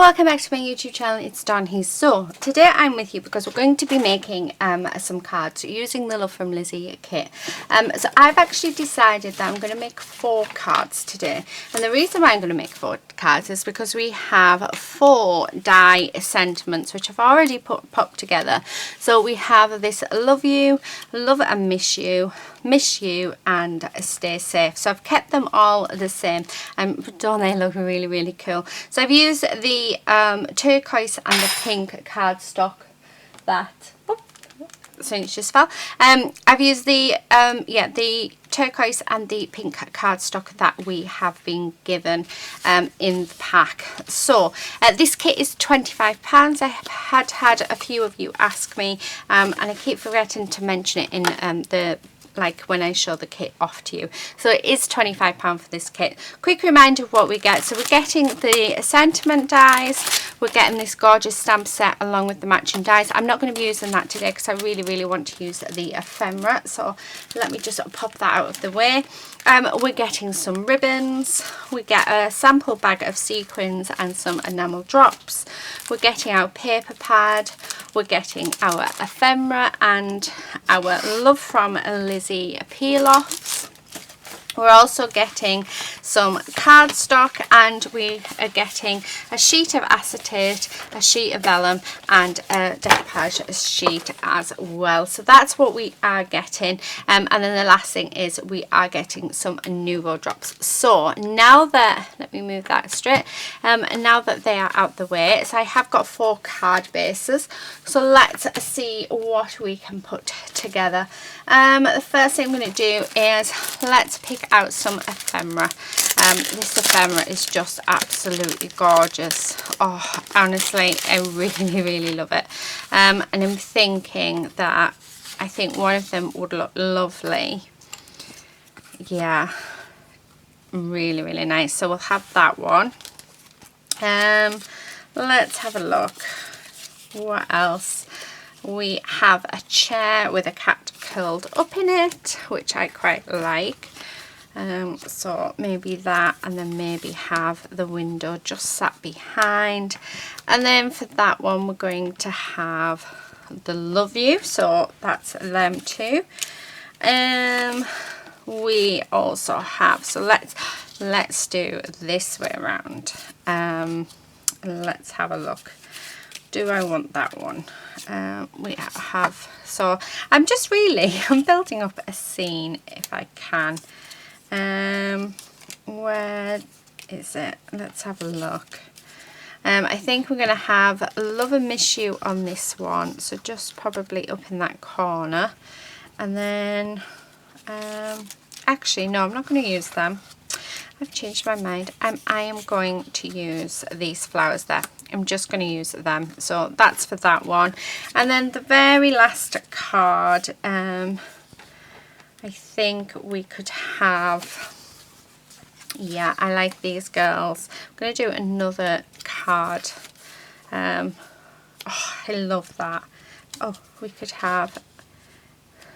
welcome back to my YouTube channel. It's Dawn here. So today I'm with you because we're going to be making some cards using the Love from Lizi kit. So I've actually decided that I'm going to make 4 cards today, and the reason why I'm going to make 4 cards is because we have 4 die sentiments which I've already popped together. So we have this love you, love and miss you, and stay safe. So I've kept them all the same, and don't they look really cool? So I've used the turquoise and the pink cardstock that it just fell. I've used the the turquoise and the pink cardstock that we have been given in the pack. So this kit is £25. I have had a few of you ask me, and I keep forgetting to mention it in when I show the kit off to you. So it is £25 for this kit. Quick reminder of what we get. So we're getting the sentiment dies, we're getting this gorgeous stamp set along with the matching dies. I'm not going to be using that today because I really want to use the ephemera, so let me just pop that out of the way. We're getting some ribbons, we get a sample bag of sequins and some enamel drops, we're getting our paper pad, we're getting our ephemera and our Love from Lizi peel-offs. We're also getting some cardstock, and we are getting a sheet of acetate, a sheet of vellum, and a decoupage sheet as well. So that's what we are getting. And then the last thing is we are getting some Nouveau drops. So now that, let me move that straight, now that they are out the way, so I have got 4 card bases. So let's see what we can put together. The first thing I'm going to do is let's pick out some ephemera. This ephemera is just absolutely gorgeous. Oh, honestly, I really love it. And I'm thinking that I think one of them would look lovely. Yeah, really nice. So we'll have that one. Let's have a look. What else? We have a chair with a cat curled up in it, which I quite like. So maybe that, and then maybe have the window just sat behind. And then for that one we're going to have the love you, so that's them too. We also have, so let's do this way around. Let's have a look. Do I want that one? We have, so I'm building up a scene if I can. Where is it? Let's have a look. I think we're going to have love and miss you on this one, so just probably up in that corner. And then actually no, I'm not going to use them. I've changed my mind. I am going to use these flowers there. I'm just going to use them. So that's for that one. And then the very last card, I think we could have, yeah, I like these girls. I'm going to do another card. Oh, I love that. Oh, we could have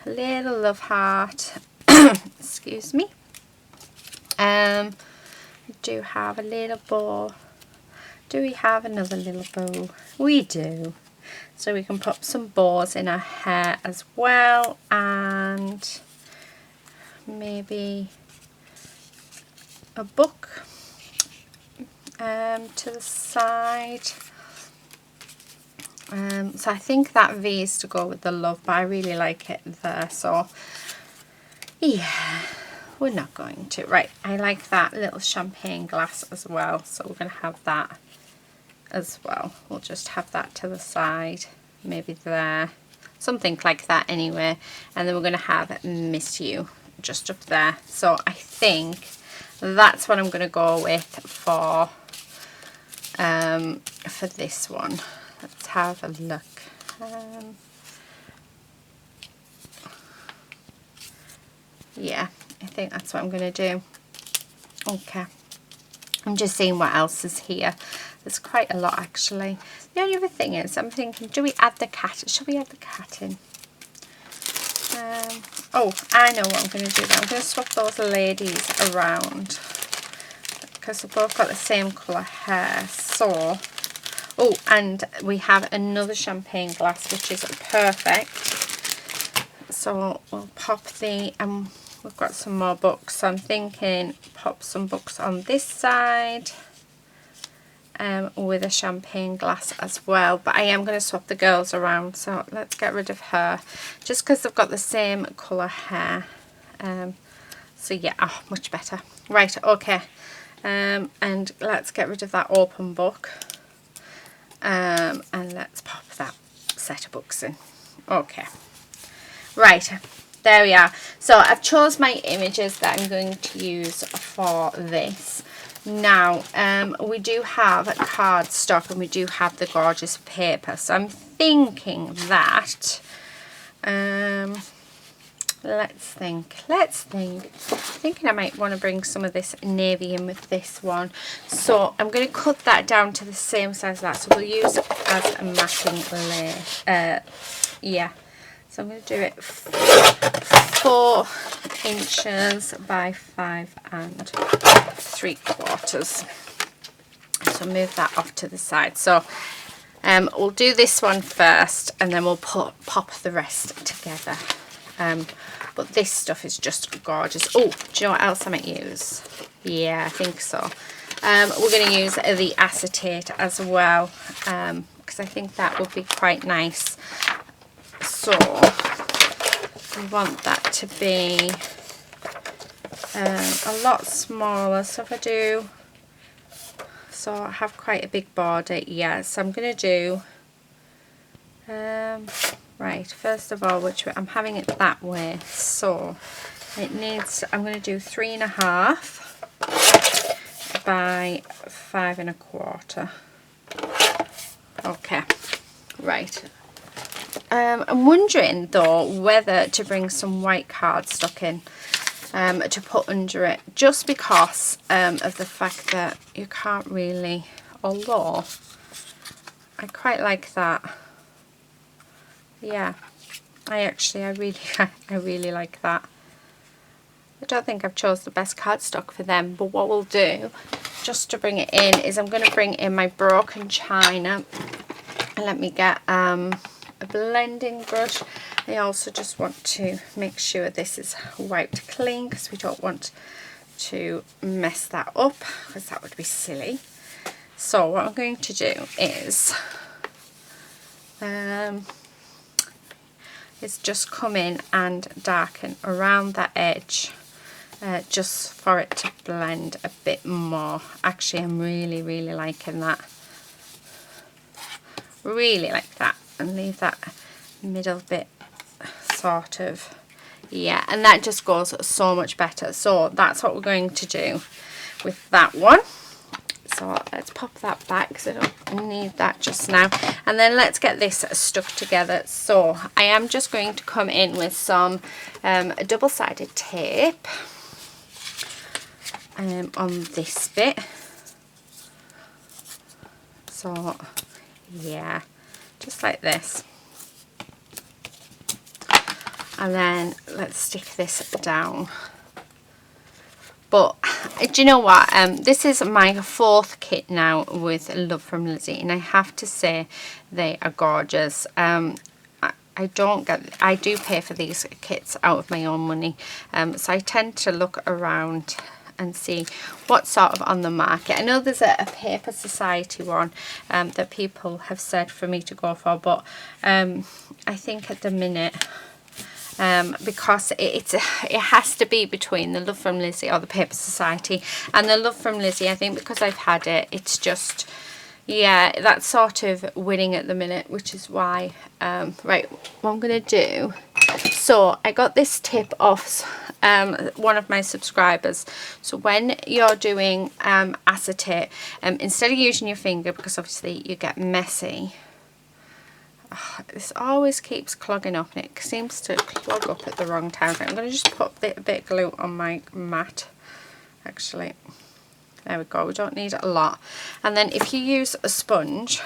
a little love heart. Excuse me. We do have a little bow. Do we have another little bow? We do. So we can put some bows in our hair as well, and maybe a book to the side. So I think that V is to go with the love, but I really like it there. So yeah, we're not going to. Right, I like that little champagne glass as well, so we're going to have that as well. We'll just have that to the side, maybe there, something like that anyway. And then we're going to have miss you just up there. So I think that's what I'm going to go with for this one. Let's have a look. Yeah, I think that's what I'm going to do. Okay, I'm just seeing what else is here. There's quite a lot actually. The only other thing is I'm thinking, do we add the cat? Should we add the cat in? Oh, I know what I'm going to do. I'm going to swap those ladies around because they've both got the same colour hair. So Oh, and we have another champagne glass, which is perfect. So we'll pop the, we've got some more books. So I'm thinking pop some books on this side with a champagne glass as well. But I am going to swap the girls around. So let's get rid of her, just because they've got the same colour hair. So yeah, oh, much better. Right, okay. And let's get rid of that open book. And let's pop that set of books in. Okay. Right, there we are. So I've chose my images that I'm going to use for this. Now, we do have cardstock and we do have the gorgeous paper. So I'm thinking that, let's think. Thinking I might want to bring some of this navy in with this one. So I'm going to cut that down to the same size as that. So we'll use it as a matching layer. Yeah. So I'm going to do it 4 inches by 5 3/4. So move that off to the side. So we'll do this one first and then we'll pop the rest together. But this stuff is just gorgeous. Oh, do you know what else I might use? Yeah, I think so. We're going to use the acetate as well, because I think that would be quite nice. So we want that to be a lot smaller. So if I do, so I have quite a big border, yeah. So I'm going to do, right, first of all, which way, I'm having it that way. So it needs, I'm going to do 3.5 by 5 1/4. Okay, right. I'm wondering though whether to bring some white cardstock in to put under it, just because of the fact that you can't really, although I quite like that. Yeah, I really like that. I don't think I've chose the best cardstock for them, but what we'll do just to bring it in is I'm going to bring in my broken china, and let me get a blending brush. I also just want to make sure this is wiped clean, because we don't want to mess that up, because that would be silly. So what I'm going to do is just come in and darken around that edge, just for it to blend a bit more. Actually, I'm really liking that. Really like that. And leave that middle bit sort of, yeah, and that just goes so much better. So that's what we're going to do with that one. So let's pop that back because I don't need that just now. And then let's get this stuck together. So I am just going to come in with some double-sided tape on this bit. So yeah, just like this. And then let's stick this down. But do you know what? This is my 4th kit now with Love from Lizi, and I have to say they are gorgeous. I do pay for these kits out of my own money, so I tend to look around and see what's sort of on the market. I know there's a Paper Society one that people have said for me to go for, but I think at the minute, because it has to be between the Love from Lizi or the Paper Society, and the Love from Lizi, I think because I've had it, it's just, yeah, that's sort of winning at the minute, which is why, right, what I'm going to do, so I got this tip off one of my subscribers. So when you're doing acetate, instead of using your finger, because obviously you get messy, this always keeps clogging up, and it seems to clog up at the wrong time. I'm going to just put a bit of glue on my mat, actually. There we go, we don't need a lot. And then if you use a sponge,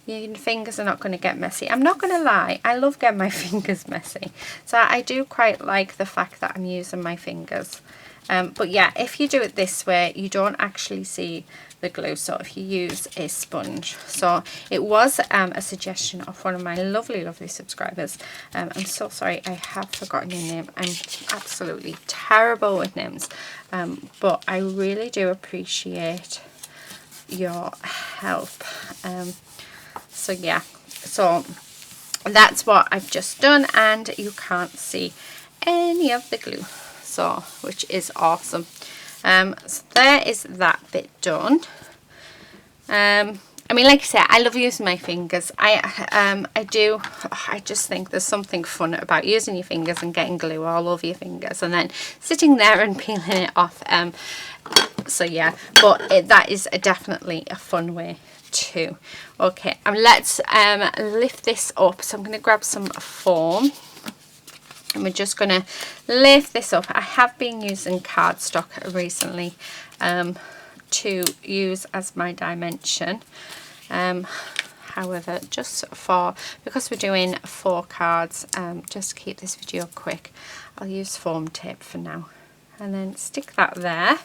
your fingers are not going to get messy. I'm not going to lie, I love getting my fingers messy. So I do quite like the fact that I'm using my fingers. But yeah, if you do it this way, you don't actually see the glue. So if you use a sponge. So it was a suggestion of one of my lovely subscribers. I'm so sorry, I have forgotten your name. I'm absolutely terrible with names, but I really do appreciate your help. So yeah, so that's what I've just done, and you can't see any of the glue, so which is awesome. So there is that bit done. I mean, like I said, I love using my fingers. I just think there's something fun about using your fingers and getting glue all over your fingers and then sitting there and peeling it off. So yeah, but that is definitely a fun way too. Okay, let's lift this up. So I'm going to grab some foam. And we're just going to lift this up. I have been using cardstock recently to use as my dimension. However, because we're doing 4 cards, just to keep this video quick, I'll use foam tape for now. And then stick that there.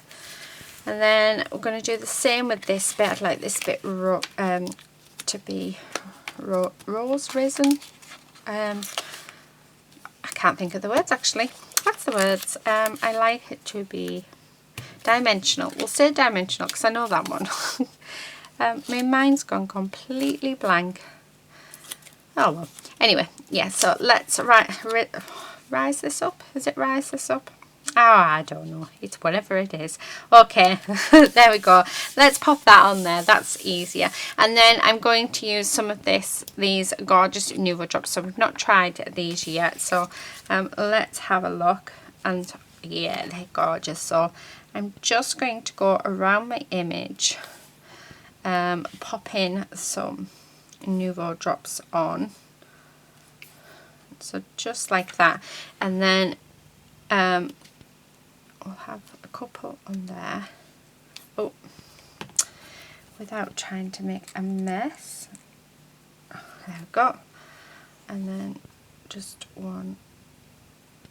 And then we're going to do the same with this bit. I'd like this bit to be rose resin. I can't think of the words actually. That's the words. I like it to be dimensional. We'll say dimensional because I know that one. My mind's gone completely blank. Oh well. Anyway, yeah, so let's rise this up. Is it rise this up? Oh, I don't know. It's whatever it is. Okay, there we go. Let's pop that on there. That's easier. And then I'm going to use some of these gorgeous Nuvo drops. So we've not tried these yet. So let's have a look. And yeah, they're gorgeous. So I'm just going to go around my image, pop in some Nuvo drops on. So just like that. And then I'll have a couple on there. Oh, without trying to make a mess. There we go. And then just one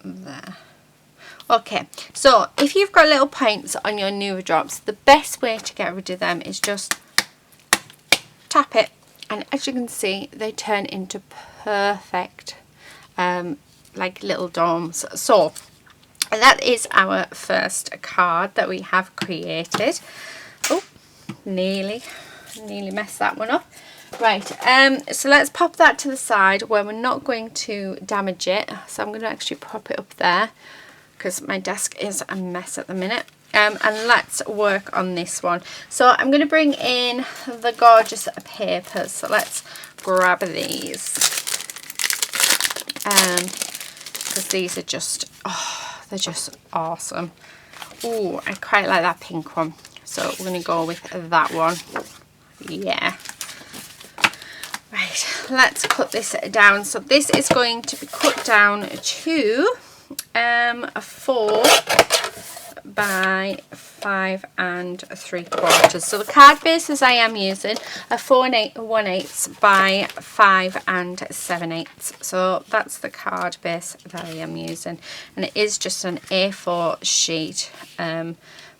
there. Okay, so if you've got little points on your Nuvo drops, the best way to get rid of them is just tap it, and as you can see, they turn into perfect like little domes. So that is our first card that we have created. Oh, nearly messed that one up. Right, so let's pop that to the side where we're not going to damage it. So I'm going to actually pop it up there because my desk is a mess at the minute. And let's work on this one. So I'm going to bring in the gorgeous papers. So let's grab these. Because these are just, oh, they're just awesome. Oh, I quite like that pink one. So we're going to go with that one. Yeah. Right, let's cut this down. So this is going to be cut down to a 4 by 5 3/4. So the card bases I am using are 4 1/8 by 5 7/8. So that's the card base that I am using, and it is just an A4 sheet,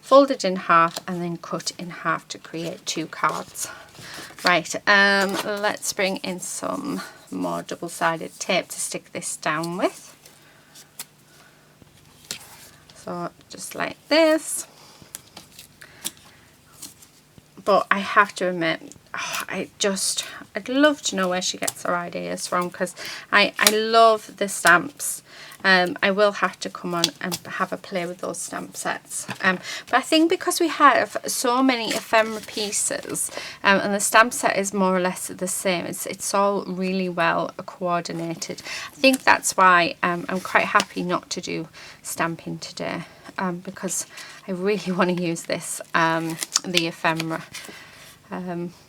folded in half and then cut in half to create 2 cards. Right, let's bring in some more double-sided tape to stick this down with. So just like this. But I have to admit, oh, I'd love to know where she gets her ideas from, because I love the stamps. I will have to come on and have a play with those stamp sets. But I think because we have so many ephemera pieces, and the stamp set is more or less the same, it's all really well coordinated. I think that's why I'm quite happy not to do stamping today, because I really want to use this, the ephemera.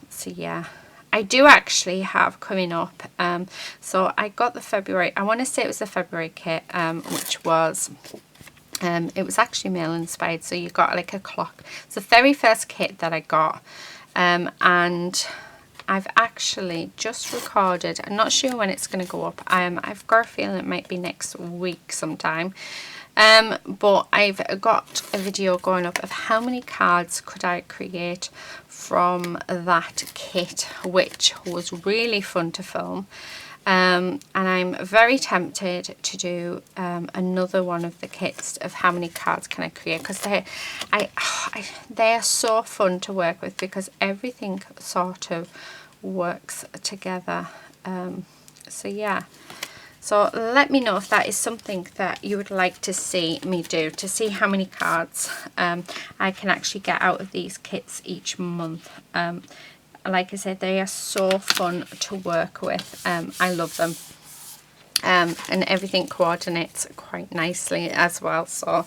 So yeah. I do actually have coming up, so I got the February, I want to say it was the February kit, which was, it was actually mail inspired, so you got like a clock. It's the very first kit that I got, and I've actually just recorded, I'm not sure when it's going to go up, I've got a feeling it might be next week sometime, But I've got a video going up of how many cards could I create from that kit, which was really fun to film. And I'm very tempted to do another one of the kits of how many cards can I create, because they are so fun to work with, because everything sort of works together. So yeah, so let me know if that is something that you would like to see me do, to see how many cards I can actually get out of these kits each month. Like I said, they are so fun to work with. I love them. And everything coordinates quite nicely as well. So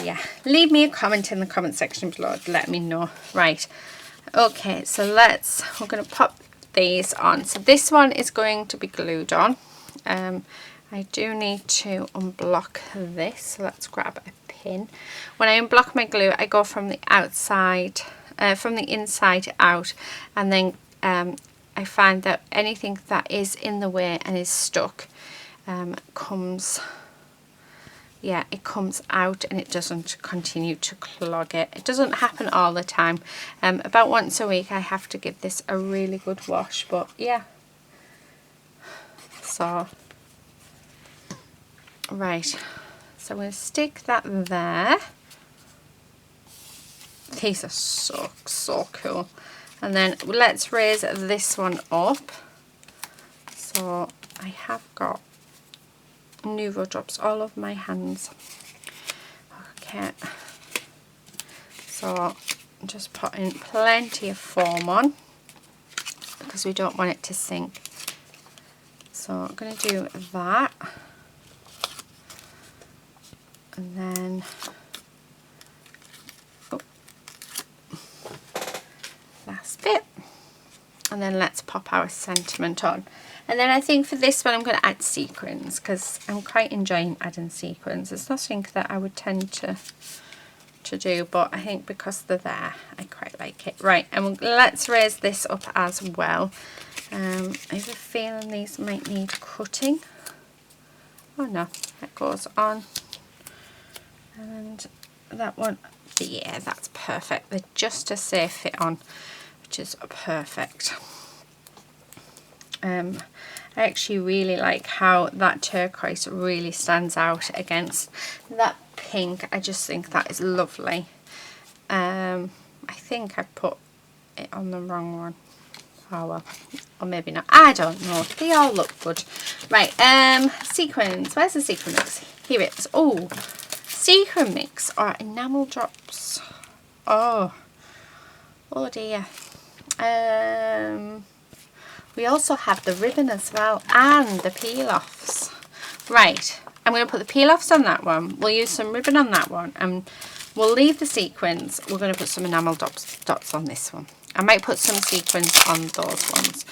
yeah, leave me a comment in the comment section below to let me know. Right, okay, so we're going to pop these on. So this one is going to be glued on. I do need to unblock this, so let's grab a pin. When I unblock my glue, I go from the outside, from the inside out, and then I find that anything that is in the way and is stuck comes out, and it doesn't continue to clog it. It doesn't happen all the time. About once a week I have to give this a really good wash, but yeah. So right, so I'm going to stick that there. These are so cool. And then let's raise this one up. So I have got Nuvo drops all over my hands. Okay, so I'm just putting plenty of foam on because we don't want it to sink. So I'm going to do that, and then last bit, and then let's pop our sentiment on. And then I think for this one I'm going to add sequins, because I'm quite enjoying adding sequins. It's nothing that I would tend to do, but I think because they're there I quite like it. Right, and let's raise this up as well. I have a feeling these might need cutting. Oh no, that goes on. And that one, yeah, that's perfect. They're just a safe fit on, which is perfect. I actually really like how that turquoise really stands out against that pink. I just think that is lovely. I think I put it on the wrong one. Oh well, or maybe not, I don't know. They all look good. Right, sequins. Where's the sequin mix? Here it is. Oh, sequin mix or enamel drops. Oh dear. We also have the ribbon as well, and the peel-offs. Right, I'm going to put the peel-offs on that one. We'll use some ribbon on that one, and we'll leave the sequins. We're going to put some enamel dots on this one. I might put some sequins on those ones.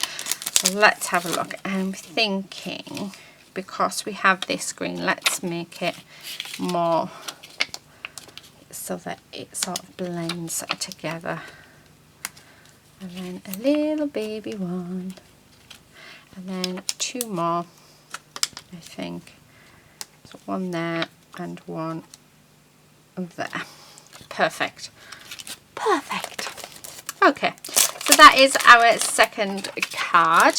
So let's have a look. I'm thinking, because we have this green, let's make it more so that it sort of blends together. And then a little baby one. And then two more, I think. So one there and one there. Perfect. Perfect. Okay, so that is our second card.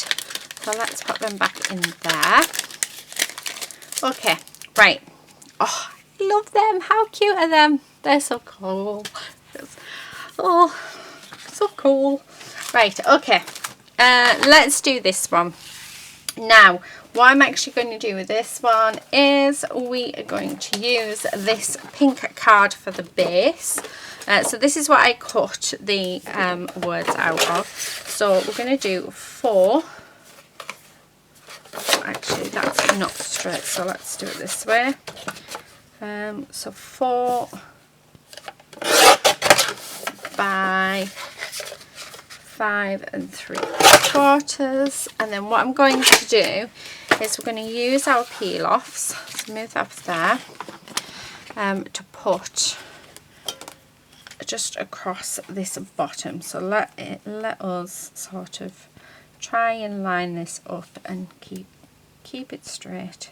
So let's put them back in there. Okay, right. Oh, I love them. How cute are them? They're so cool. Oh, so cool. Right, okay. Let's do this one. Now, what I'm actually going to do with this one is we are going to use this pink card for the base. So this is what I cut the words out of. So we're going to do 4. Actually, that's not straight, so let's do it this way. So 4 by 5 3/4, and then what I'm going to do is we're going to use our peel-offs, so move that there, to put just across this bottom. So let us sort of try and line this up and keep it straight.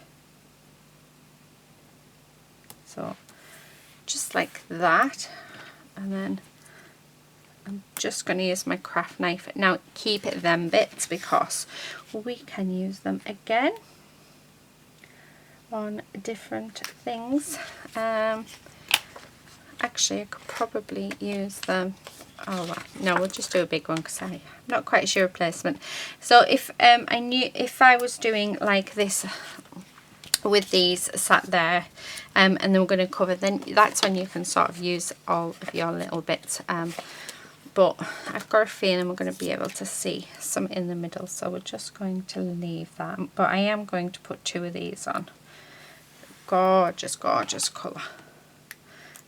So just like that, and then I'm just going to use my craft knife. Now keep it them bits because we can use them again on different things. Actually, I could probably use them. Oh well, no, we'll just do a big one because I'm not quite sure of placement. So if I was doing like this with these sat there, and then we're going to cover, then that's when you can sort of use all of your little bits. But I've got a feeling we're going to be able to see some in the middle, so we're just going to leave that. But I am going to put 2 of these on. Gorgeous, gorgeous colour.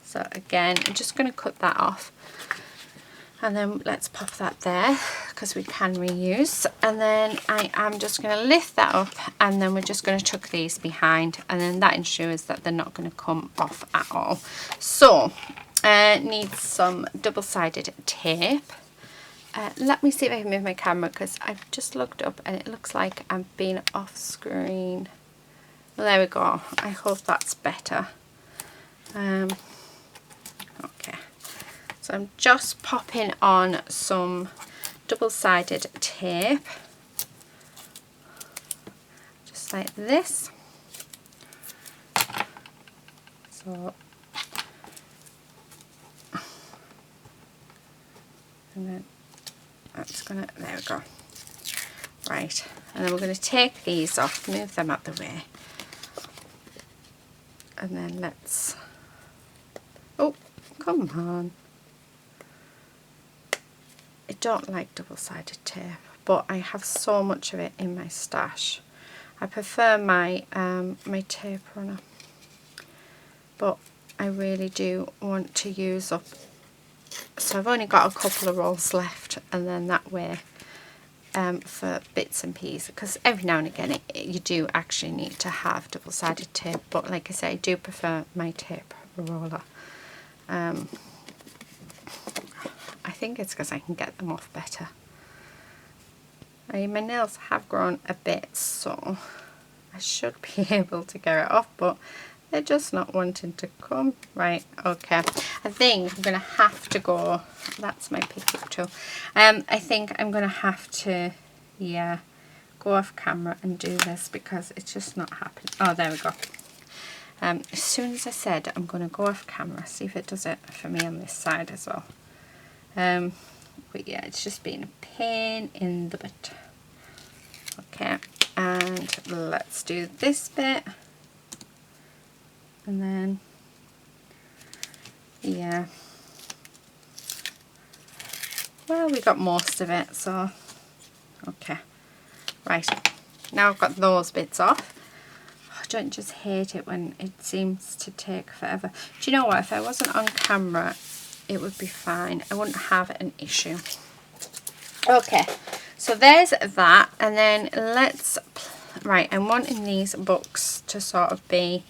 So again, I'm just going to cut that off, and then let's pop that there because we can reuse. And then I am just going to lift that up, and then we're just going to tuck these behind, and then that ensures that they're not going to come off at all. So need some double-sided tape. Let me see if I can move my camera because I've just looked up and it looks like I'm being off screen. Well, there we go. I hope that's better. Okay, so I'm just popping on some double-sided tape, just like this. So, and then that's gonna, there we go. Right, and then we're going to take these off, move them out the way, and then let's, oh, come on. I don't like double-sided tape, but I have so much of it in my stash. I prefer my my tape runner, but I really do want to use up. So I've only got a couple of rolls left, and then that way for bits and pieces, because every now and again you do actually need to have double-sided tape, but like I say, I do prefer my tape roller. I think it's because I can get them off better. My nails have grown a bit, so I should be able to get it off, but they're just not wanting to come. Right, okay. I think I'm going to have to go, that's my pickup tool. I think I'm going to have to, yeah, go off camera and do this because it's just not happening. Oh, there we go. As soon as I said I'm going to go off camera, see if it does it for me on this side as well. But yeah, it's just been a pain in the butt. Okay, and let's do this bit. And then, yeah, well, we got most of it, so, okay. Right, now I've got those bits off. I don't just hate it when it seems to take forever. Do you know what, if I wasn't on camera, it would be fine. I wouldn't have an issue. Okay, so there's that, and then let's, right, I'm wanting these books to sort of be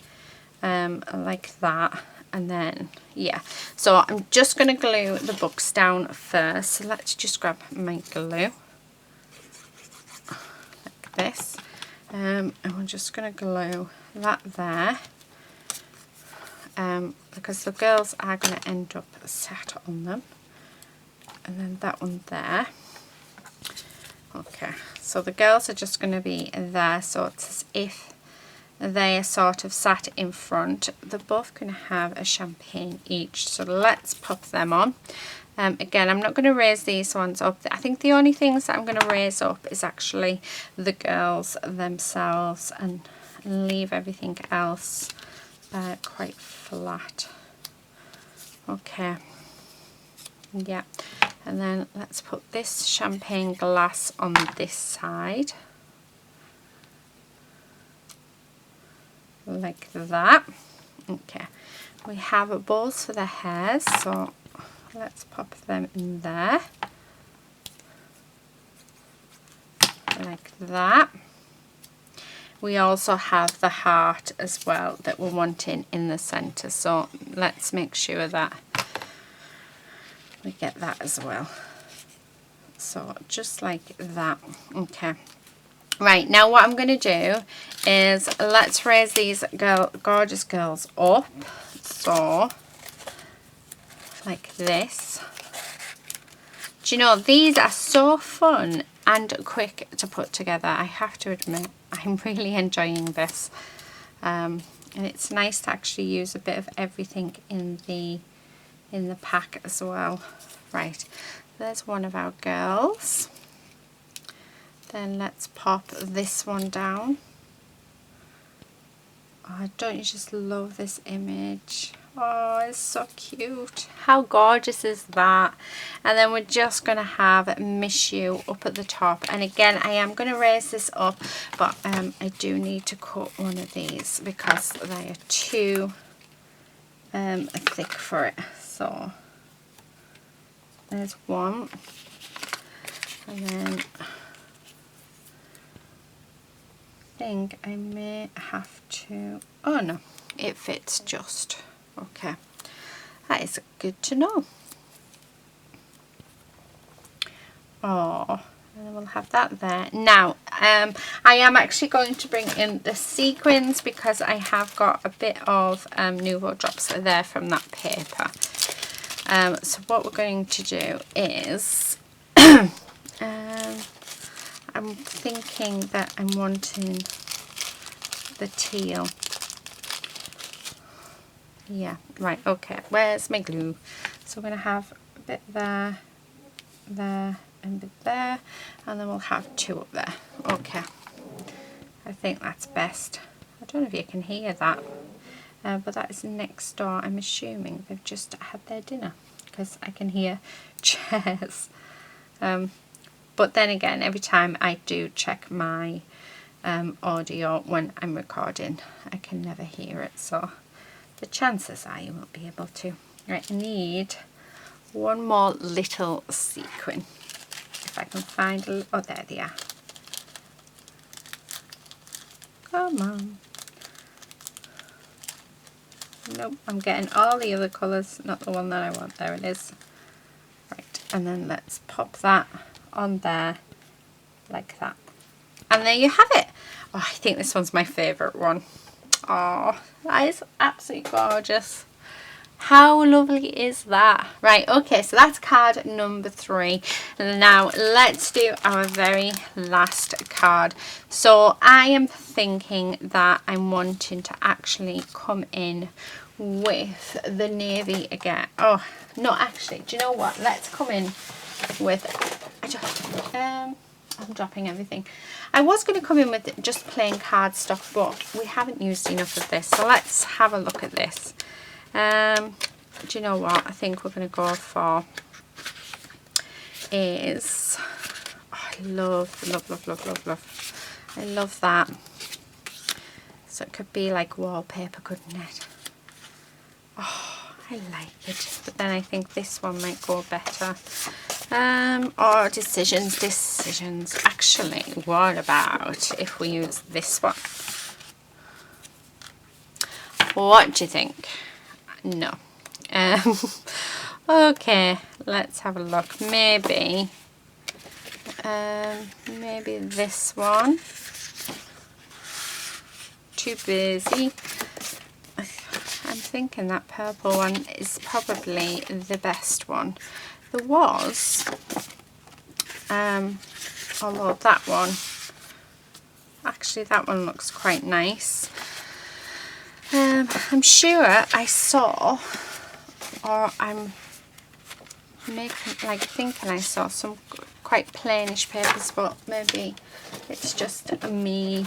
like that, and then yeah, so I'm just going to glue the books down first. So let's just grab my glue like this, and we're just going to glue that there, because the girls are going to end up sat on them, and then that one there. Okay, so the girls are just going to be there, so it's as if they are sort of sat in front. They're both going to have a champagne each, so let's pop them on. Again, I'm not going to raise these ones up. I think the only things that I'm going to raise up is actually the girls themselves, and leave everything else quite flat. Okay, yeah, and then let's put this champagne glass on this side. Like that. Okay, we have bows for the hairs, so let's pop them in there like that. We also have the heart as well that we're wanting in the center, so let's make sure that we get that as well. So just like that. Okay, right, now what I'm going to do is let's raise these gorgeous girls up So, like this. Do you know, these are so fun and quick to put together. I have to admit, I'm really enjoying this. And it's nice to actually use a bit of everything in the pack as well. Right, there's one of our girls. Then let's pop this one down. Oh, don't you just love this image? Oh, it's so cute. How gorgeous is that? And then we're just going to have Miss You up at the top. And again, I am going to raise this up, but I do need to cut one of these because they are too thick for it. So there's one. And then I think I may have to, oh no, it fits just. Okay, that is good to know. Oh, and we'll have that there. Now, I am actually going to bring in the sequins because I have got a bit of Nouveau drops there from that paper. So what we're going to do is, I'm thinking that I'm wanting the teal. Yeah, right, okay. Where's my glue? So we're going to have a bit there, there, and a bit there, and then we'll have two up there. Okay, I think that's best. I don't know if you can hear that, but that is next door. I'm assuming they've just had their dinner because I can hear chairs. But then again, every time I do check my audio when I'm recording, I can never hear it, so the chances are you won't be able to. Right, I need one more little sequin. If I can find a, oh, there they are. Come on. Nope, I'm getting all the other colours, not the one that I want. There it is. Right, and then let's pop that on there like that. And there you have it. Oh, I think this one's my favourite one. Oh, that is absolutely gorgeous. How lovely is that? Right, okay, so that's card number 3. And now let's do our very last card. So I am thinking that I'm wanting to actually come in with the navy again. Oh, no, actually, do you know what? Let's come in with, I'm dropping everything. I was going to come in with just plain cardstock, but we haven't used enough of this. So let's have a look at this. Do you know what I think we're going to go for is, oh, I love, I love that. So it could be like wallpaper, couldn't it? Oh, I like it. But then I think this one might go better. Or decisions. Actually, what about if we use this one? What do you think? No. Okay, let's have a look. Maybe this one. Too busy. I'm thinking that purple one is probably the best one. There was, although that one, actually that one looks quite nice. I'm sure I saw, or I'm thinking I saw some quite plainish papers, but maybe it's just me.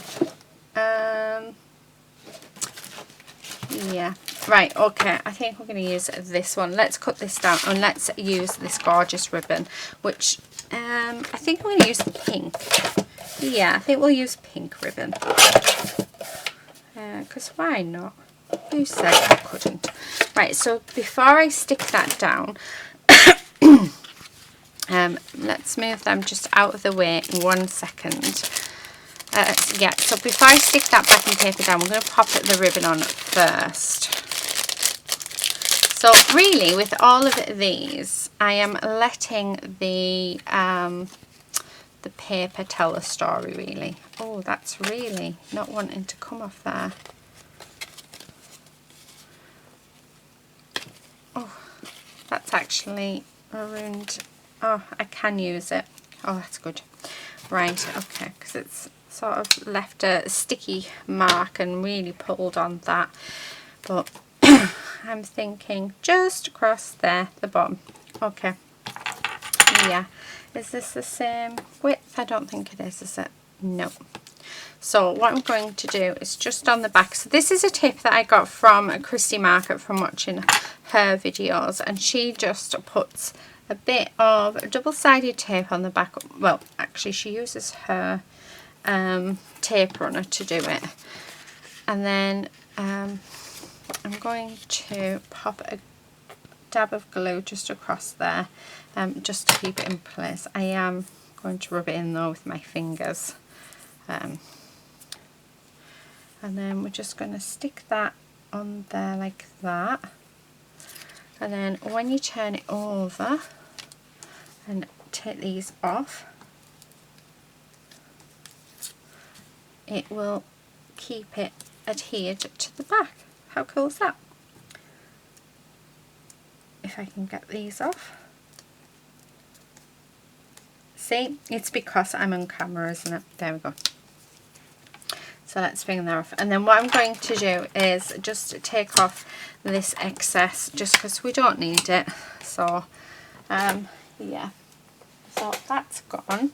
Yeah, right, okay, I think we're going to use this one. Let's cut this down and let's use this gorgeous ribbon, which I think I'm going to use the pink. Yeah, I think we'll use pink ribbon. Because why not? Who said I couldn't? Right, so before I stick that down, let's move them just out of the way in 1 second. Yeah, so before I stick that backing paper down, we're going to pop the ribbon on first. So really, with all of these, I am letting the paper tell a story, really. Oh, that's really not wanting to come off there. it's actually ruined. Oh, I can use it. Oh, that's good. Right, okay, because it's sort of left a sticky mark and really pulled on that. But I'm thinking just across there, the bottom. Okay. Yeah. Is this the same width? I don't think it is it? No. So what I'm going to do is just on the back. So this is a tip that I got from Christy Market from watching her videos, and she just puts a bit of double-sided tape on the back. Well, actually she uses her tape runner to do it, and then I'm going to pop a dab of glue just across there, just to keep it in place. I am going to rub it in though with my fingers, and then we're just going to stick that on there like that, and then when you turn it over and take these off, it will keep it adhered to the back. How cool is that? If I can get these off. See, it's because I'm on camera, isn't it? There we go. So let's bring that off, and then what I'm going to do is just take off this excess, just because we don't need it. So yeah, so that's gone,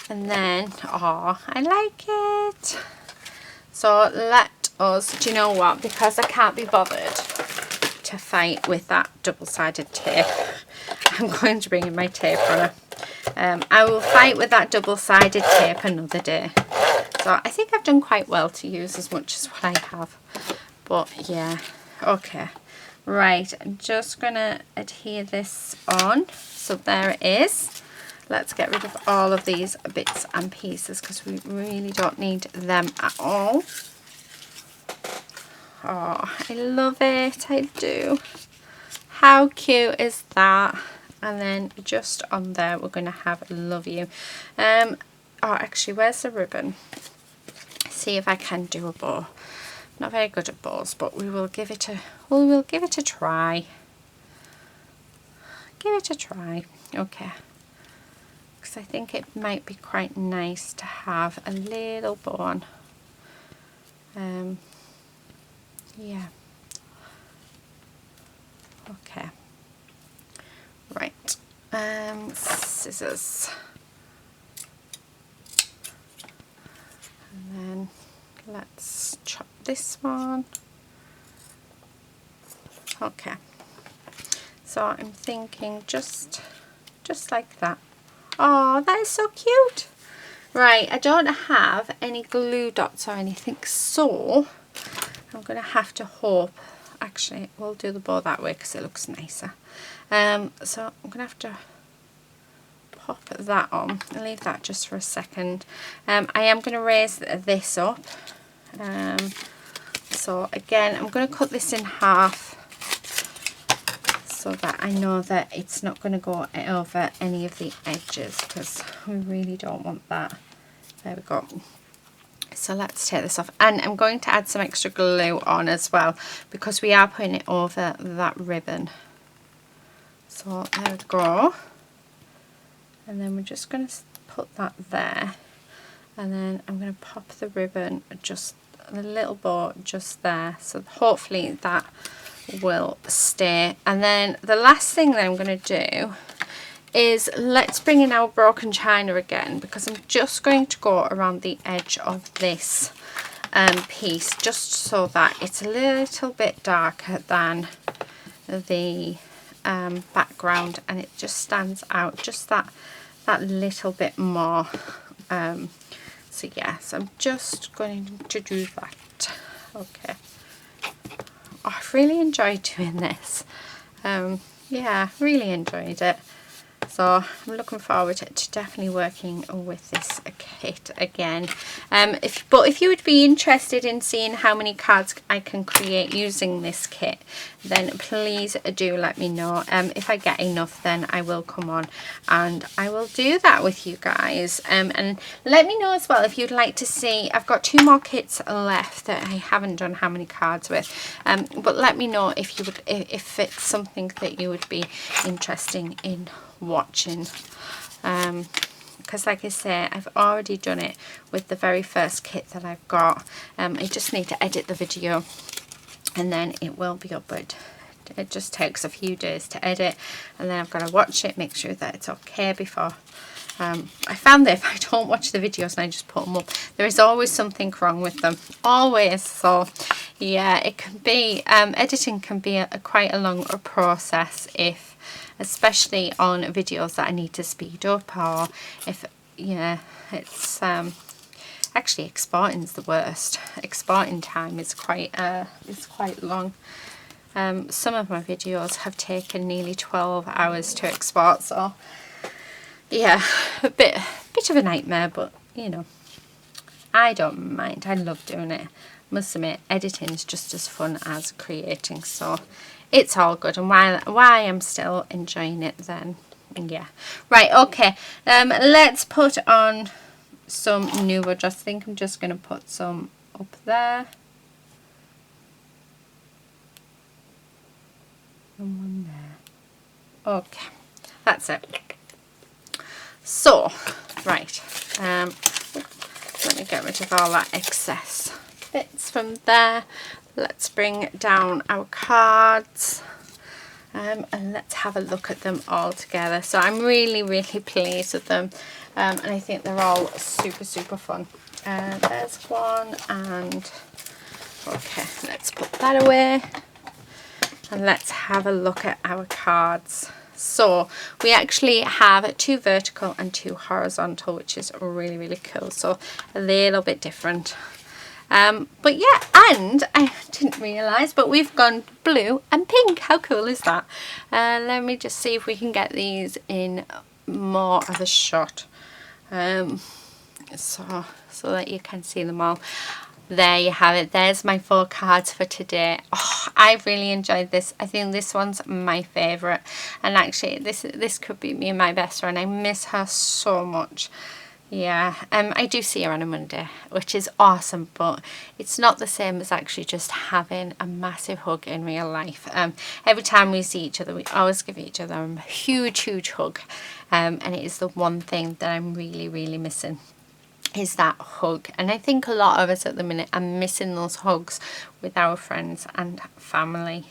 and then oh, I like it. So let us, do you know what, because I can't be bothered to fight with that double-sided tape, I'm going to bring in my tape runner. I will fight with that double-sided tape another day. So I think I've done quite well to use as much as what I have. But yeah, okay. Right, I'm just going to adhere this on. So there it is. Let's get rid of all of these bits and pieces because we really don't need them at all. Oh, I love it, I do. How cute is that? And then just on there we're going to have love you. Oh, actually, where's the ribbon? See if I can do a bow. I'm not very good at bows, but we will give it a try. Give it a try. Okay. Because I think it might be quite nice to have a little bow on. Yeah. Okay. Right. Scissors. And then let's chop this one. Okay. So I'm thinking just like that. Oh, that is so cute. Right, I don't have any glue dots or anything, so I'm going to have to hope. Actually, we'll do the bow that way because it looks nicer. So I'm going to have to pop that on and leave that just for a second. I am going to raise this up. So again, I'm going to cut this in half so that I know that it's not going to go over any of the edges because we really don't want that. There we go. So let's take this off, and I'm going to add some extra glue on as well because we are putting it over that ribbon. So there we go, and then we're just going to put that there, and then I'm going to pop the ribbon, just the little bow just there, so hopefully that will stay. And then the last thing that I'm going to do is let's bring in our broken china again, because I'm just going to go around the edge of this piece just so that it's a little bit darker than the background, and it just stands out just that little bit more. So yeah, so I'm just going to do that. Okay. Oh, I've really enjoyed doing this. Yeah, really enjoyed it. So I'm looking forward to definitely working with this kit again. But if you would be interested in seeing how many cards I can create using this kit, then please do let me know. If I get enough, then I will come on and I will do that with you guys. And let me know as well if you'd like to see. I've got 2 more kits left that I haven't done how many cards with. But let me know if you would, if it's something that you would be interested in watching. Because like I say, I've already done it with the very first kit that I've got. I just need to edit the video and then it will be up, but it just takes a few days to edit, and then I've got to watch it, make sure that it's okay before. I found that if I don't watch the videos and I just put them up, there is always something wrong with them, always. So yeah, it can be editing can be quite a long process, if especially on videos that I need to speed up, or if it's actually exporting's the worst. Exporting time is quite long. Some of my videos have taken nearly 12 hours to export, so yeah, a bit of a nightmare, but you know, I don't mind. I love doing it. Must admit, editing is just as fun as creating, so it's all good. And why I'm still enjoying it, then yeah. Right, okay, let's put on some new wood. I think I'm just going to put some up there and one there. Okay, that's it. So right, let me get rid of all that excess bits from there. Let's bring down our cards, and let's have a look at them all together. So I'm really pleased with them, and I think they're all super fun. There's one, and okay, let's put that away and let's have a look at our cards. So we actually have 2 vertical and 2 horizontal, which is really cool, so a little bit different. But yeah, and I didn't realise, but we've gone blue and pink. How cool is that? Let me just see if we can get these in more of a shot, so that you can see them all. There you have it. There's my 4 cards for today. Oh, I really enjoyed this. I think this one's my favourite, and actually this could be me and my best friend. I miss her so much. Yeah, I do see her on a Monday, which is awesome, but it's not the same as actually just having a massive hug in real life. Every time we see each other, we always give each other a huge hug, and it is the one thing that I'm really missing, is that hug. And I think a lot of us at the minute are missing those hugs with our friends and family.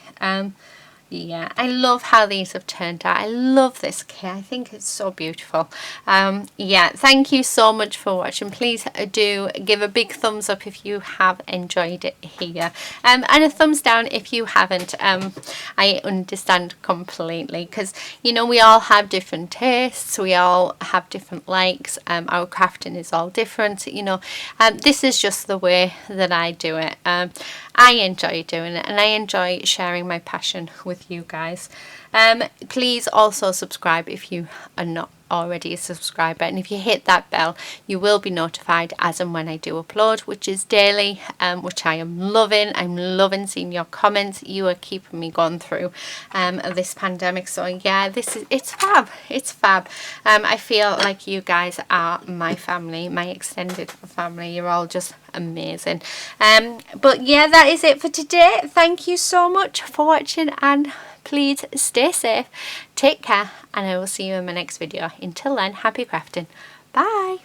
Yeah, I love how these have turned out. I love this kit. I think it's so beautiful. Yeah, thank you so much for watching. Please do give a big thumbs up if you have enjoyed it here, and a thumbs down if you haven't. I understand completely, because you know, we all have different tastes, we all have different likes. Our crafting is all different, you know. This is just the way that I do it. I enjoy doing it, and I enjoy sharing my passion with you guys. Please also subscribe if you are not already a subscriber, and if you hit that bell, you will be notified as and when I do upload, which is daily, which I am loving. I'm loving seeing your comments. You are keeping me going through this pandemic, so yeah, it's fab. It's fab. I feel like you guys are my family, my extended family. You're all just amazing. But yeah, that is it for today. Thank you so much for watching, and please stay safe, take care, and I will see you in my next video. Until then, happy crafting. Bye.